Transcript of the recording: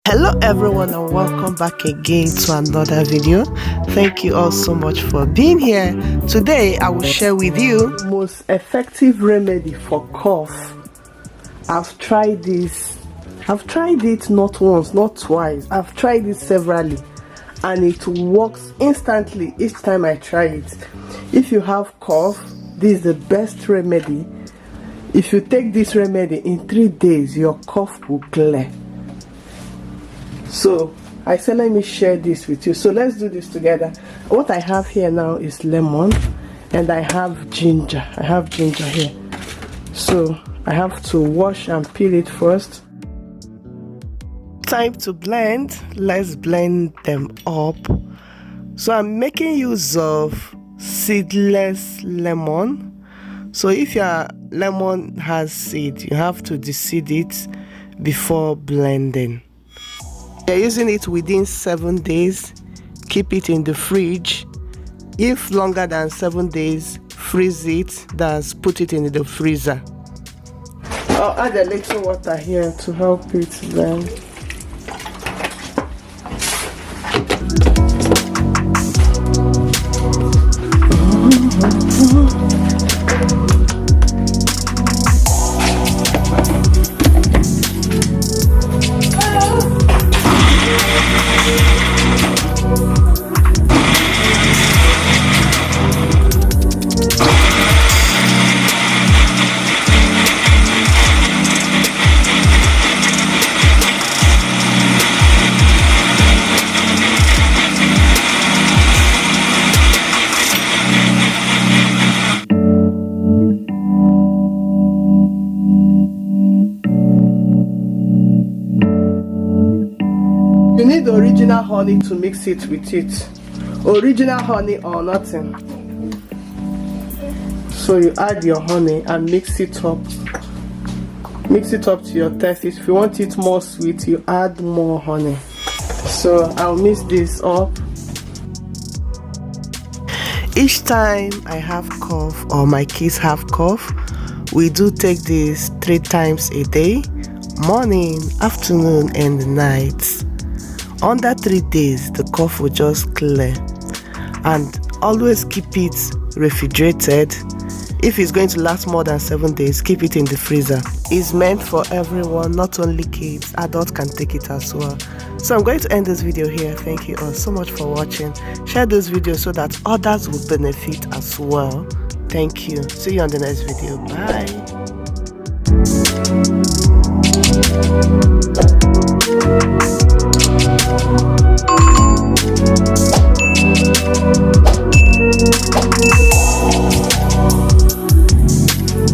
Hello everyone and welcome back again to another video. Thank you all so much for being here. Today I will share with you most effective remedy for cough. I've tried this. I've tried it not once, not twice. I've tried it severally and it works instantly each time I try it. If you have cough, this is the best remedy. If you take this remedy in 3 days, your cough will clear. So I said let me share this with you. So let's do this together. What I have here now is lemon and I have ginger. I have ginger here. So I have to wash and peel it first. Time to blend. Let's blend them up. So I'm making use of seedless lemon. So if your lemon has seed, you have to deseed it before blending. You're using it within 7 days. Keep it in the fridge. If longer than 7 days, freeze it. That's put it in the freezer. I'll add a little water here to help it blend. You need original honey to mix it with it. Original honey or nothing. So you add your honey and mix it up. Mix it up to your taste. If you want it more sweet, you add more honey. So I'll mix this up. Each time I have cough or my kids have cough, we do take this 3 times a day, morning, afternoon and night. Under 3 days, the cough will just clear. And always keep it refrigerated. If it's going to last more than 7 days, keep it in the freezer. It's meant for everyone, not only kids. Adults can take it as well. So I'm going to end this video here. Thank you all so much for watching. Share this video so that others will benefit as well. Thank you. See you on the next video. Bye.